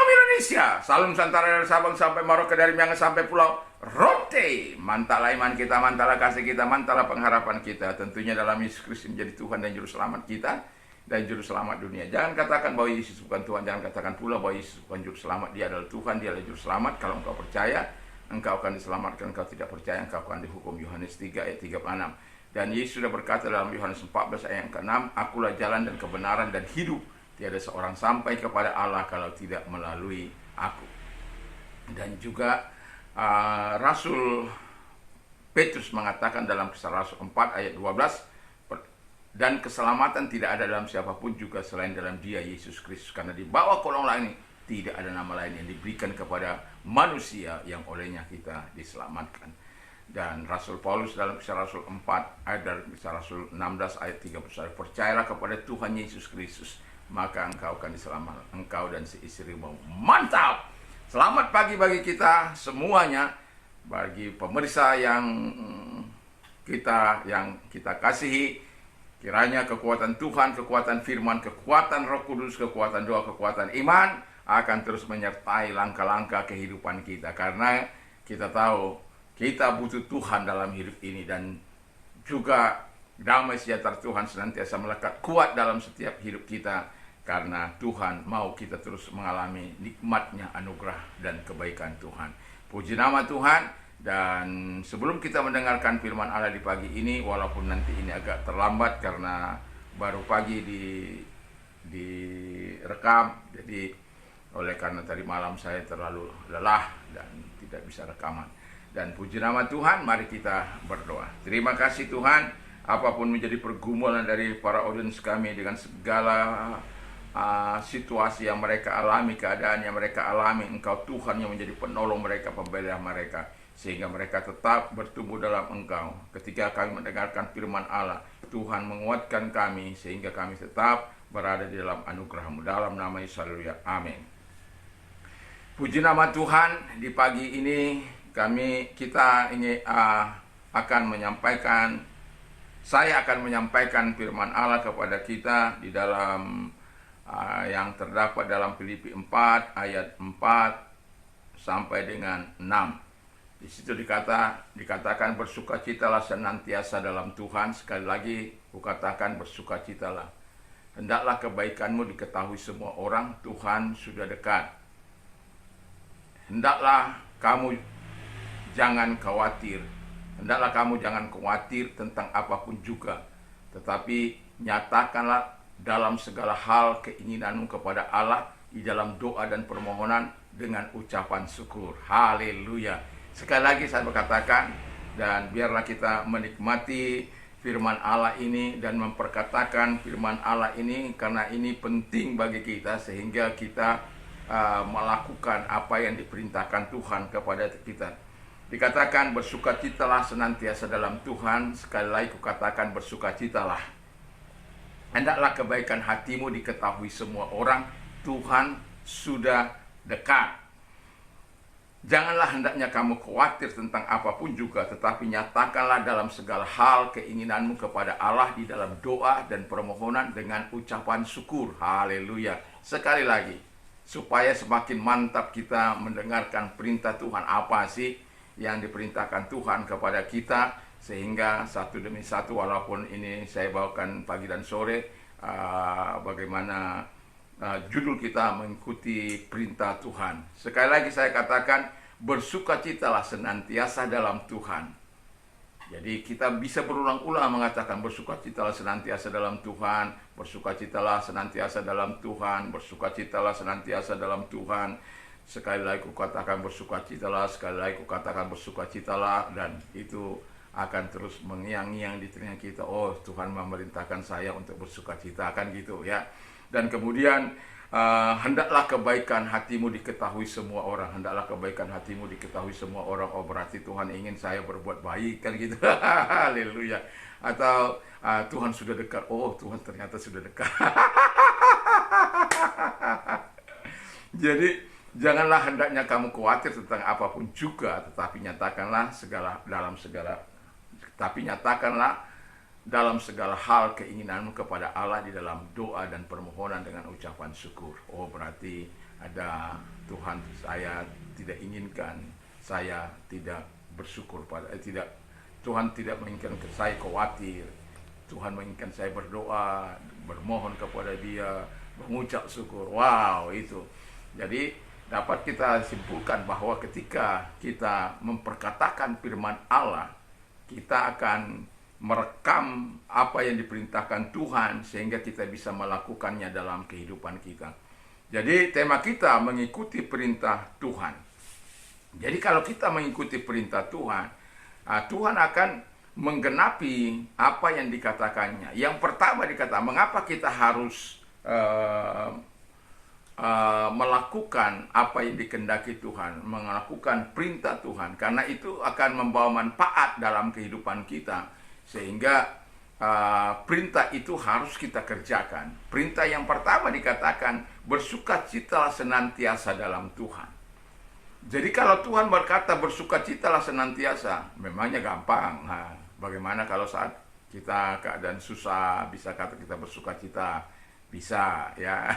Indonesia, Salam Nusantara dari Sabang sampai Merauke, dari Miangas sampai Pulau Rote. Mantalah iman kita, mantalah kasih kita, mantalah pengharapan kita. Tentunya dalam Yesus Kristus menjadi Tuhan dan Juru Selamat kita dan Juru Selamat dunia. Jangan katakan bahwa Yesus bukan Tuhan, jangan katakan pula bahwa Yesus bukan Juru Selamat. Dia adalah Tuhan, dia adalah Juru Selamat. Kalau engkau percaya, engkau akan diselamatkan. Engkau tidak percaya, engkau akan dihukum. Yohanes 3 ayat 36. Dan Yesus sudah berkata dalam Yohanes 14 ayat yang ke-6, akulah jalan dan kebenaran dan hidup. Tiada seorang sampai kepada Allah kalau tidak melalui aku. Dan juga Rasul Petrus mengatakan dalam Kisah Rasul 4 ayat 12, dan keselamatan tidak ada dalam siapapun juga selain dalam Dia, Yesus Kristus. Karena di bawah kolong langit tidak ada nama lain yang diberikan kepada manusia yang olehnya kita diselamatkan. Dan Rasul Paulus dalam Kisah Rasul 4 ayat dari Kisah Rasul 16 ayat 31, percayalah kepada Tuhan Yesus Kristus, maka engkau akan diselamatkan, engkau dan seistrimu. Mantap! Selamat pagi bagi kita semuanya, bagi pemirsa yang kita kasihi. Kiranya kekuatan Tuhan, kekuatan firman, kekuatan Roh Kudus, kekuatan doa, kekuatan iman akan terus menyertai langkah-langkah kehidupan kita. Karena kita tahu kita butuh Tuhan dalam hidup ini, dan juga damai sejahtera Tuhan senantiasa melekat kuat dalam setiap hidup kita. Karena Tuhan mau kita terus mengalami nikmatnya anugerah dan kebaikan Tuhan. Puji nama Tuhan. Dan sebelum kita mendengarkan firman Allah di pagi ini, walaupun nanti ini agak terlambat karena baru pagi direkam, jadi oleh karena tadi malam saya terlalu lelah dan tidak bisa rekaman. Dan puji nama Tuhan, mari kita berdoa. Terima kasih Tuhan, apapun menjadi pergumulan dari para audiens kami dengan segala situasi yang mereka alami, keadaan yang mereka alami, Engkau Tuhan yang menjadi penolong mereka, pembela mereka, sehingga mereka tetap bertumbuh dalam Engkau. Ketika kami mendengarkan firman Allah, Tuhan menguatkan kami sehingga kami tetap berada di dalam anugerah-Mu. Dalam nama Yesus, haleluya, amin. Puji nama Tuhan, di pagi ini kita ingin saya akan menyampaikan firman Allah kepada kita di dalam yang terdapat dalam Filipi 4 ayat 4 sampai dengan 6. Di situ dikatakan bersukacitalah senantiasa dalam Tuhan. Sekali lagi kukatakan bersukacitalah. Hendaklah kebaikanmu diketahui semua orang, Tuhan sudah dekat. Hendaklah kamu jangan khawatir. Hendaklah kamu jangan khawatir tentang apapun juga, tetapi nyatakanlah dalam segala hal keinginanmu kepada Allah di dalam doa dan permohonan dengan ucapan syukur. Haleluya. Sekali lagi saya berkatakan, dan biarlah kita menikmati firman Allah ini dan memperkatakan firman Allah ini, karena ini penting bagi kita sehingga kita melakukan apa yang diperintahkan Tuhan kepada kita. Dikatakan bersukacitalah senantiasa dalam Tuhan. Sekali lagi kukatakan bersukacitalah. Hendaklah kebaikan hatimu diketahui semua orang, Tuhan sudah dekat. Janganlah hendaknya kamu khawatir tentang apapun juga, tetapi nyatakanlah dalam segala hal keinginanmu kepada Allah di dalam doa dan permohonan dengan ucapan syukur. Haleluya. Sekali lagi, supaya semakin mantap kita mendengarkan perintah Tuhan, apa sih yang diperintahkan Tuhan kepada kita, sehingga satu demi satu, walaupun ini saya bawakan pagi dan sore, bagaimana judul kita mengikuti perintah Tuhan. Sekali lagi saya katakan, bersukacitalah senantiasa dalam Tuhan. Jadi kita bisa berulang-ulang mengatakan bersukacitalah senantiasa dalam Tuhan, bersukacitalah senantiasa dalam Tuhan, bersukacitalah senantiasa dalam Tuhan. Sekali lagi kukatakan bersukacitalah, sekali lagi kukatakan bersukacitalah, dan itu akan terus mengiang-ngiang di telinga kita. Oh, Tuhan memerintahkan saya untuk bersukacita, kan gitu ya. Dan kemudian hendaklah kebaikan hatimu diketahui semua orang. Hendaklah kebaikan hatimu diketahui semua orang. Oh, berarti Tuhan ingin saya berbuat baik, kan gitu. Haleluya. Atau Tuhan sudah dekat. Oh, Tuhan ternyata sudah dekat. Jadi janganlah hendaknya kamu khawatir tentang apapun juga, tetapi nyatakanlah dalam segala hal keinginanmu kepada Allah di dalam doa dan permohonan dengan ucapan syukur. Oh, berarti ada Tuhan saya tidak inginkan saya tidak bersyukur pada tidak Tuhan tidak menginginkan saya khawatir. Tuhan menginginkan saya berdoa, bermohon kepada Dia, mengucap syukur. Wow, itu. Jadi dapat kita simpulkan bahwa ketika kita memperkatakan firman Allah, kita akan merekam apa yang diperintahkan Tuhan sehingga kita bisa melakukannya dalam kehidupan kita. Jadi tema kita mengikuti perintah Tuhan. Jadi kalau kita mengikuti perintah Tuhan, Tuhan akan menggenapi apa yang dikatakannya. Yang pertama dikatakan, mengapa kita harus melakukan apa yang dikehendaki Tuhan, melakukan perintah Tuhan, karena itu akan membawa manfaat dalam kehidupan kita, sehingga perintah itu harus kita kerjakan. Perintah yang pertama dikatakan, bersukacitalah senantiasa dalam Tuhan. Jadi kalau Tuhan berkata bersukacitalah senantiasa, memangnya gampang. Nah, bagaimana kalau saat kita keadaan susah, bisa kata kita bersukacita? Bisa, ya.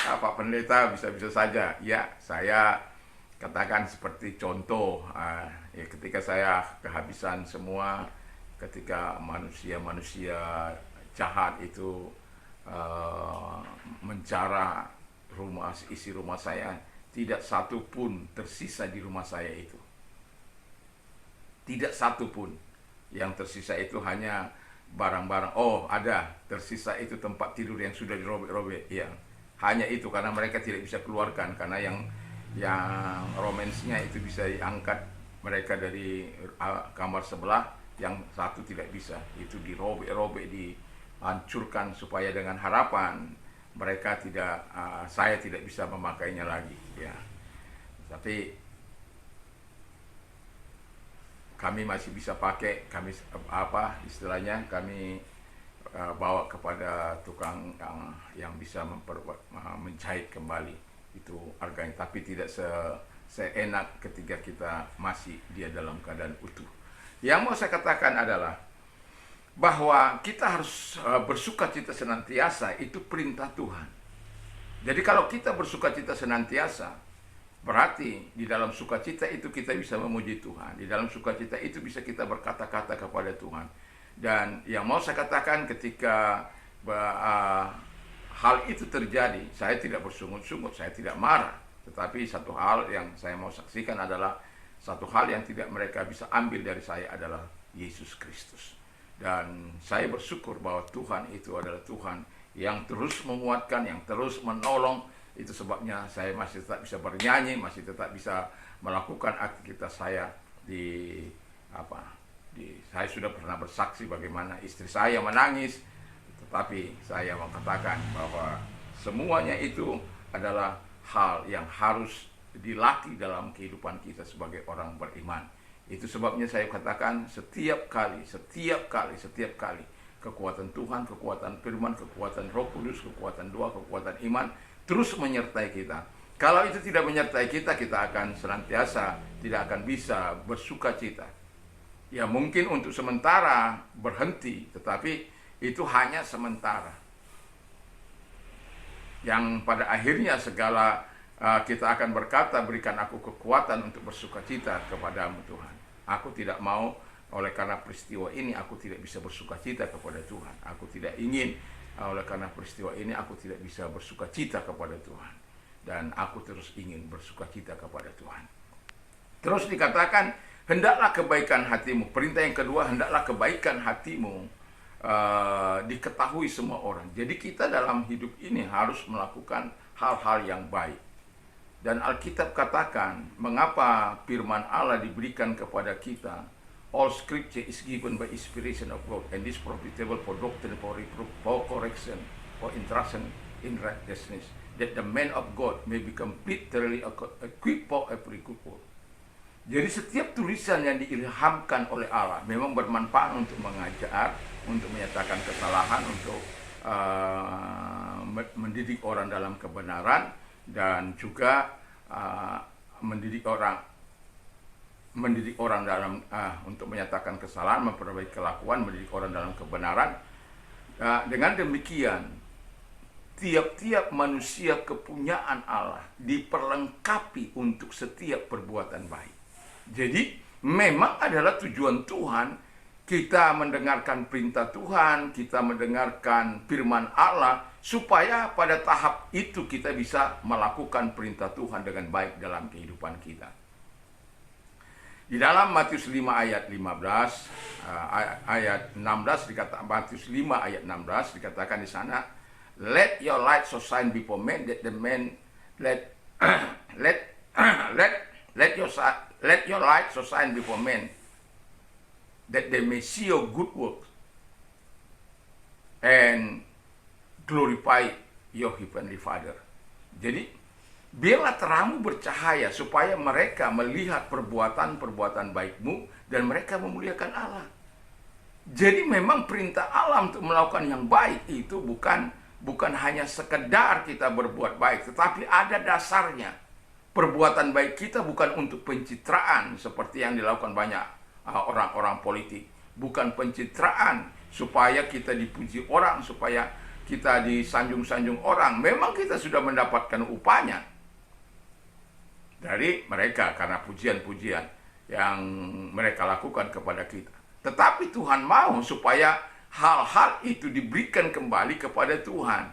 Pak Pendeta bisa-bisa saja. Ya, saya katakan seperti contoh, ya, ketika saya kehabisan semua, ketika manusia-manusia jahat itu menjara isi rumah saya, tidak satu pun tersisa di rumah saya itu. Tidak satu pun. Yang tersisa itu hanya barang-barang. Oh, ada tersisa itu tempat tidur yang sudah dirobek-robek. Ya, hanya itu, karena mereka tidak bisa keluarkan, karena yang romansnya itu bisa diangkat mereka dari kamar sebelah, yang satu tidak bisa. Itu dirobek-robek, dihancurkan supaya dengan harapan mereka tidak, saya tidak bisa memakainya lagi, ya. Tapi kami masih bisa pakai, kami istilahnya kami bawa kepada tukang yang bisa menjahit kembali itu harganya, tapi tidak seenak ketika kita masih dia dalam keadaan utuh. Yang mau saya katakan adalah bahwa kita harus bersukacita senantiasa, itu perintah Tuhan. Jadi kalau kita bersukacita senantiasa, berarti di dalam sukacita itu kita bisa memuji Tuhan. Di dalam sukacita itu bisa kita berkata-kata kepada Tuhan. Dan yang mau saya katakan, ketika hal itu terjadi, saya tidak bersungut-sungut, saya tidak marah. Tetapi satu hal yang saya mau saksikan adalah, satu hal yang tidak mereka bisa ambil dari saya adalah Yesus Kristus. Dan saya bersyukur bahwa Tuhan itu adalah Tuhan yang terus menguatkan, yang terus menolong. Itu sebabnya saya masih tetap bisa bernyanyi, masih tetap bisa melakukan aktivitas saya saya sudah pernah bersaksi bagaimana istri saya menangis, tetapi saya mau katakan bahwa semuanya itu adalah hal yang harus dilatih dalam kehidupan kita sebagai orang beriman. Itu sebabnya saya katakan setiap kali kekuatan Tuhan, kekuatan firman, kekuatan Roh Kudus, kekuatan doa, kekuatan iman terus menyertai kita. Kalau itu tidak menyertai kita, kita akan senantiasa tidak akan bisa bersukacita. Ya, mungkin untuk sementara berhenti, tetapi itu hanya sementara. Yang pada akhirnya segala kita akan berkata, berikan aku kekuatan untuk bersukacita kepadamu Tuhan. Aku tidak mau oleh karena peristiwa ini aku tidak bisa bersukacita kepada Tuhan. Aku tidak ingin oleh karena peristiwa ini aku tidak bisa bersukacita kepada Tuhan. Dan aku terus ingin bersukacita kepada Tuhan. Terus dikatakan, hendaklah kebaikan hatimu. Perintah yang kedua, hendaklah kebaikan hatimu diketahui semua orang. Jadi kita dalam hidup ini harus melakukan hal-hal yang baik. Dan Alkitab katakan, mengapa firman Allah diberikan kepada kita? All scripture is given by inspiration of God, and is profitable for doctrine, for reproof, for correction, for instruction in righteousness, that the man of God may be complete, thoroughly equipped for every good work. Jadi setiap tulisan yang diilhamkan oleh Allah memang bermanfaat untuk mengajar, untuk menyatakan kesalahan, untuk mendidik orang dalam kebenaran, dan juga mendidik orang dalam untuk menyatakan kesalahan, memperbaiki kelakuan, mendidik orang dalam kebenaran. Dengan demikian, tiap-tiap manusia kepunyaan Allah diperlengkapi untuk setiap perbuatan baik. Jadi memang adalah tujuan Tuhan kita mendengarkan perintah Tuhan, kita mendengarkan firman Allah, supaya pada tahap itu kita bisa melakukan perintah Tuhan dengan baik dalam kehidupan kita. Di dalam Matius 5 ayat 15, ayat 16 dikatakan, Matius 5 ayat 16 dikatakan di sana, let your light so shine before men that the men let your light so shine before men that they may see your good works and glorify your heavenly Father. Jadi biarlah terangmu bercahaya supaya mereka melihat perbuatan-perbuatan baikmu dan mereka memuliakan Allah. Jadi memang perintah Allah untuk melakukan yang baik itu bukan hanya sekedar kita berbuat baik, tetapi ada dasarnya. Perbuatan baik kita bukan untuk pencitraan seperti yang dilakukan banyak orang-orang politik. Bukan pencitraan supaya kita dipuji orang, supaya kita disanjung-sanjung orang. Memang kita sudah mendapatkan upahnya dari mereka karena pujian-pujian yang mereka lakukan kepada kita. Tetapi Tuhan mau supaya hal-hal itu diberikan kembali kepada Tuhan.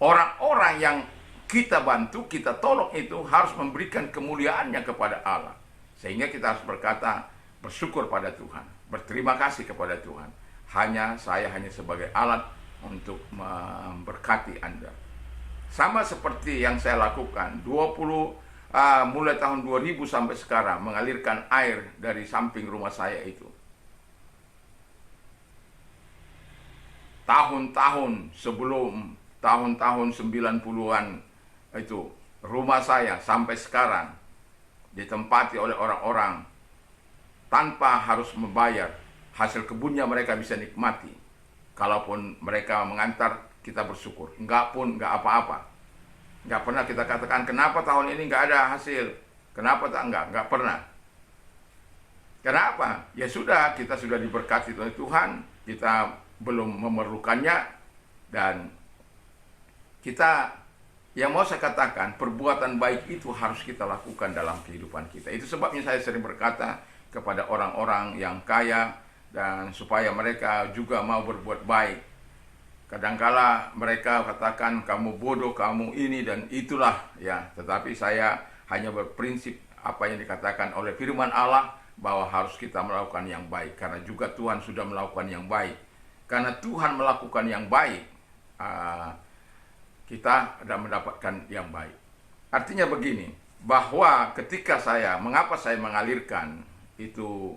Orang-orang yang kita bantu, kita tolong itu harus memberikan kemuliaannya kepada Allah. Sehingga kita harus bersyukur pada Tuhan, berterima kasih kepada Tuhan. Saya hanya sebagai alat untuk memberkati Anda. Sama seperti yang saya lakukan, mulai tahun 2000 sampai sekarang, mengalirkan air dari samping rumah saya itu. Tahun-tahun sebelum tahun-tahun 90-an itu, rumah saya sampai sekarang ditempati oleh orang-orang tanpa harus membayar. Hasil kebunnya mereka bisa nikmati. Kalaupun mereka mengantar, kita bersyukur. Enggak apa-apa. Enggak pernah kita katakan, kenapa tahun ini enggak ada hasil? Kenapa enggak pernah. Kenapa? Ya sudah, kita sudah diberkati oleh Tuhan, kita belum memerlukannya, dan kita, yang mau saya katakan, perbuatan baik itu harus kita lakukan dalam kehidupan kita. Itu sebabnya saya sering berkata kepada orang-orang yang kaya, dan supaya mereka juga mau berbuat baik. Kadangkala mereka katakan, kamu bodoh, kamu ini dan itulah, ya. Tetapi saya hanya berprinsip apa yang dikatakan oleh firman Allah, bahwa harus kita melakukan yang baik, karena juga Tuhan sudah melakukan yang baik. Karena Tuhan melakukan yang baik, kita akan mendapatkan yang baik. Artinya begini, bahwa ketika mengapa saya mengalirkan itu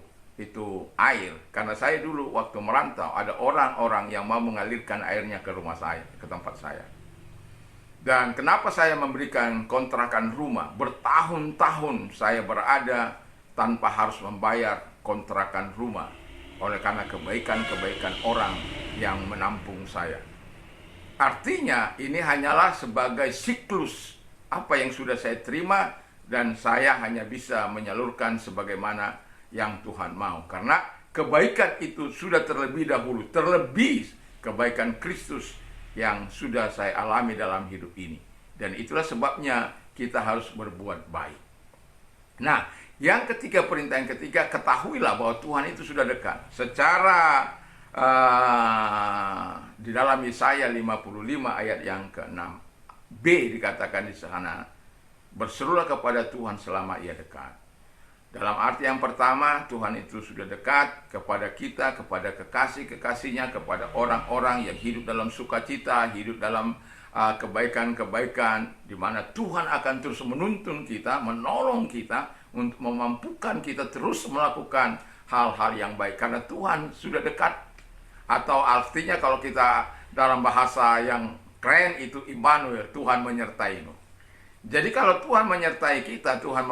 air, karena saya dulu waktu merantau ada orang-orang yang mau mengalirkan airnya ke rumah saya, ke tempat saya. Dan kenapa saya memberikan kontrakan rumah, bertahun-tahun saya berada tanpa harus membayar kontrakan rumah, oleh karena kebaikan-kebaikan orang yang menampung saya. Artinya ini hanyalah sebagai siklus apa yang sudah saya terima, dan saya hanya bisa menyalurkan sebagaimana yang Tuhan mau. Karena kebaikan itu sudah terlebih dahulu, terlebih kebaikan Kristus yang sudah saya alami dalam hidup ini. Dan itulah sebabnya kita harus berbuat baik. Nah, yang ketiga, perintah yang ketiga, ketahuilah bahwa Tuhan itu sudah dekat. Secara di dalam Yesaya 55 ayat yang ke-6b dikatakan di sana, berserulah kepada Tuhan selama ia dekat. Dalam arti yang pertama, Tuhan itu sudah dekat kepada kita, kepada kekasih-kekasihnya, kepada orang-orang yang hidup dalam sukacita, hidup dalam kebaikan-kebaikan, di mana Tuhan akan terus menuntun kita, menolong kita, untuk memampukan kita terus melakukan hal-hal yang baik. Karena Tuhan sudah dekat. Atau artinya kalau kita dalam bahasa yang keren itu Immanuel, Tuhan menyertaimu. Jadi kalau Tuhan menyertai kita, Tuhan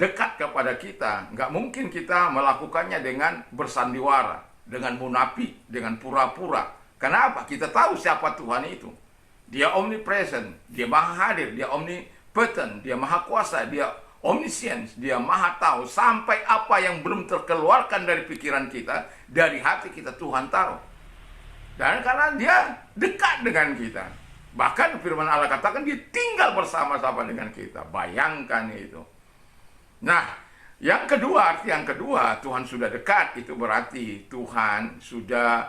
dekat kepada kita, nggak mungkin kita melakukannya dengan bersandiwara, dengan munafik, dengan pura-pura. Kenapa? Kita tahu siapa Tuhan itu. Dia omnipresent, dia maha hadir, dia omnipotent, dia maha kuasa, dia omniscience, dia maha tahu. Sampai apa yang belum terkeluarkan dari pikiran kita, dari hati kita, Tuhan tahu. Dan karena dia dekat dengan kita, Bahkan firman Allah katakan dia tinggal bersama-sama dengan kita. Bayangkan itu. Nah, yang kedua, arti yang kedua, Tuhan sudah dekat. Itu berarti Tuhan sudah,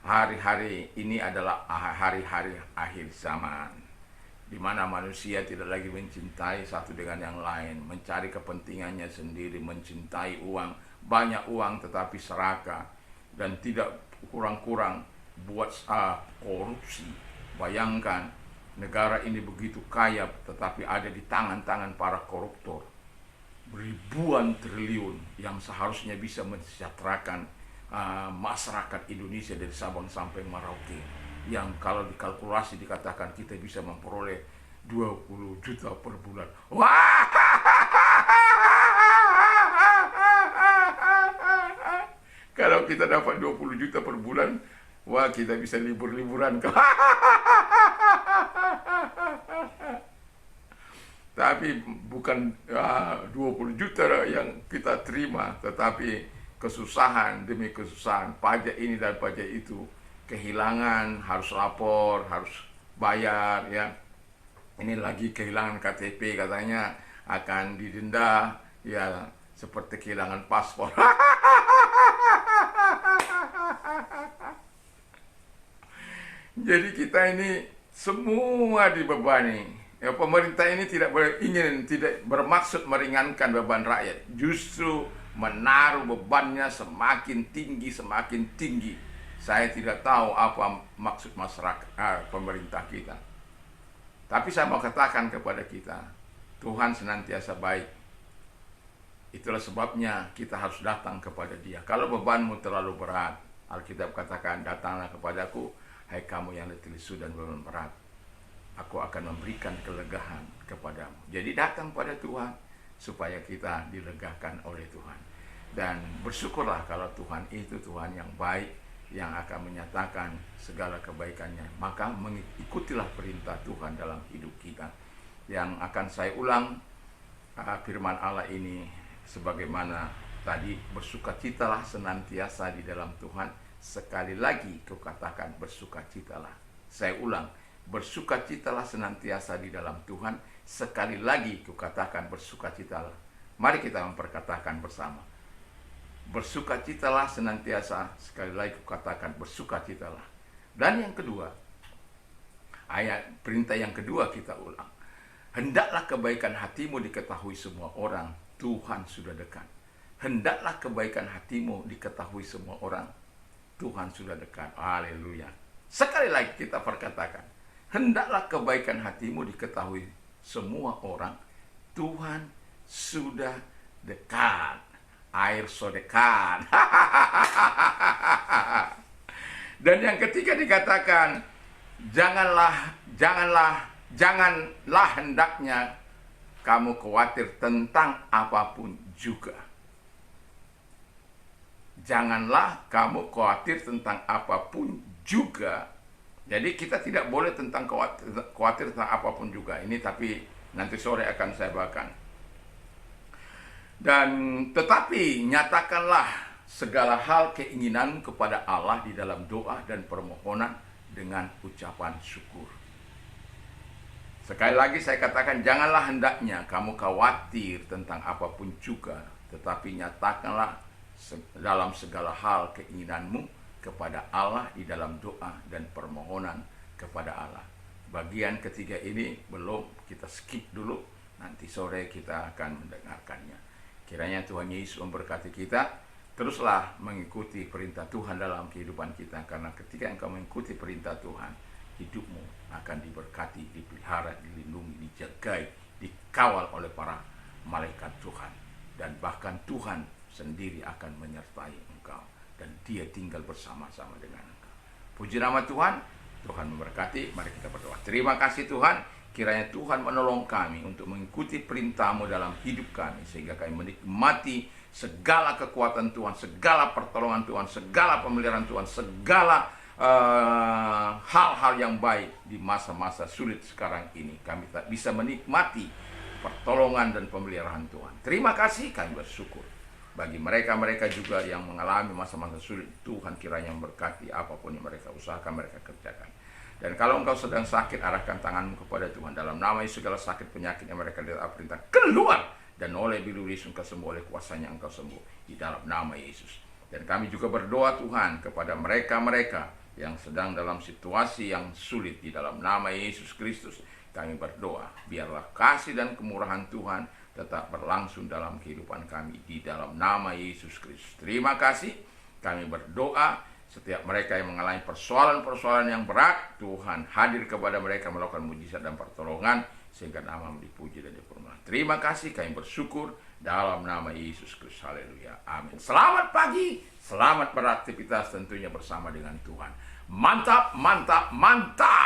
hari-hari ini adalah hari-hari akhir zaman, di mana manusia tidak lagi mencintai satu dengan yang lain, mencari kepentingannya sendiri, mencintai uang, banyak uang tetapi serakah, dan tidak kurang-kurang buat korupsi. Bayangkan, negara ini begitu kaya tetapi ada di tangan-tangan para koruptor. Ribuan triliun yang seharusnya bisa mensejahterakan masyarakat Indonesia dari Sabang sampai Merauke, yang kalau dikalkulasi dikatakan kita bisa memperoleh 20 juta per bulan. Wah! Kalau kita dapat 20 juta per bulan, wah, kita bisa libur-liburan. Tapi bukan 20 juta yang kita terima, tetapi kesusahan demi kesusahan, pajak ini dan pajak itu, kehilangan, harus lapor, harus bayar, ya. Ini lagi kehilangan KTP, katanya akan didenda, ya, seperti kehilangan paspor. Jadi kita ini semua dibebani. Ya, pemerintah ini tidak bermaksud meringankan beban rakyat, justru menaruh bebannya semakin tinggi, semakin tinggi. Saya tidak tahu apa maksud masyarakat, pemerintah kita. Tapi saya mau katakan kepada kita, Tuhan senantiasa baik. Itulah sebabnya kita harus datang kepada Dia. Kalau bebanmu terlalu berat, Alkitab katakan, datanglah kepadaku, hai kamu yang letih lesu dan beban berat, aku akan memberikan kelegaan kepadamu. Jadi datang pada Tuhan supaya kita dilegakan oleh Tuhan. Dan bersyukurlah kalau Tuhan itu Tuhan yang baik, yang akan menyatakan segala kebaikannya. Maka mengikutilah perintah Tuhan dalam hidup kita. Yang akan saya ulang firman Allah ini sebagaimana tadi, bersukacitalah senantiasa di dalam Tuhan. Sekali lagi kukatakan, bersukacitalah. Saya ulang, bersukacitalah senantiasa di dalam Tuhan. Sekali lagi kukatakan, bersukacitalah. Mari kita memperkatakan bersama, bersukacitalah senantiasa. Sekali lagi kukatakan, bersukacitalah. Dan yang kedua, perintah yang kedua kita ulang, hendaklah kebaikan hatimu diketahui semua orang, Tuhan sudah dekat. Hendaklah kebaikan hatimu diketahui semua orang, Tuhan sudah dekat. Haleluya. Sekali lagi kita perkatakan, hendaklah kebaikan hatimu diketahui semua orang, Tuhan sudah dekat. Air so dekat. Dan yang ketiga dikatakan, janganlah hendaknya kamu khawatir tentang apapun juga. Janganlah kamu khawatir tentang apapun juga. Jadi kita tidak boleh khawatir tentang apapun juga. Ini tapi nanti sore akan saya bawakan. Dan tetapi nyatakanlah segala hal keinginan kepada Allah di dalam doa dan permohonan dengan ucapan syukur. Sekali lagi saya katakan, janganlah hendaknya kamu khawatir tentang apapun juga, tetapi nyatakanlah dalam segala hal keinginanmu kepada Allah di dalam doa dan permohonan kepada Allah. Bagian ketiga ini belum, kita skip dulu, nanti sore kita akan mendengarkannya. Kiranya Tuhan Yesus memberkati kita. Teruslah mengikuti perintah Tuhan dalam kehidupan kita, karena ketika engkau mengikuti perintah Tuhan, hidupmu akan diberkati, dipelihara, dilindungi, dijagai, dikawal oleh para malaikat Tuhan. Dan bahkan Tuhan sendiri akan menyertai engkau, dan Dia tinggal bersama-sama dengan engkau. Puji nama Tuhan. Tuhan memberkati. Mari kita berdoa. Terima kasih Tuhan, kiranya Tuhan menolong kami untuk mengikuti perintah-Mu dalam hidup kami, sehingga kami menikmati segala kekuatan Tuhan, segala pertolongan Tuhan, segala pemeliharaan Tuhan, segala hal-hal yang baik di masa-masa sulit sekarang ini. Kami tak bisa menikmati pertolongan dan pemeliharaan Tuhan. Terima kasih, kami bersyukur. Bagi mereka-mereka juga yang mengalami masa-masa sulit, Tuhan kiranya memberkati apapun yang mereka usahakan, mereka kerjakan. Dan kalau engkau sedang sakit, arahkan tanganmu kepada Tuhan. Dalam nama Yesus, segala sakit penyakit yang mereka lihat perintah keluar. Dan oleh bilu Yesus engkau sembuh, oleh kuasanya engkau sembuh. Di dalam nama Yesus. Dan kami juga berdoa Tuhan kepada mereka-mereka yang sedang dalam situasi yang sulit. Di dalam nama Yesus Kristus kami berdoa. Biarlah kasih dan kemurahan Tuhan tetap berlangsung dalam kehidupan kami. Di dalam nama Yesus Kristus. Terima kasih. Kami berdoa. Setiap mereka yang mengalami persoalan-persoalan yang berat, Tuhan hadir kepada mereka melakukan mujizat dan pertolongan, sehingga nama dipuji dan dipermuliakan. Terima kasih, kami bersyukur dalam nama Yesus Kristus. Haleluya. Amin. Selamat pagi, selamat beraktivitas tentunya bersama dengan Tuhan. Mantap, mantap, mantap.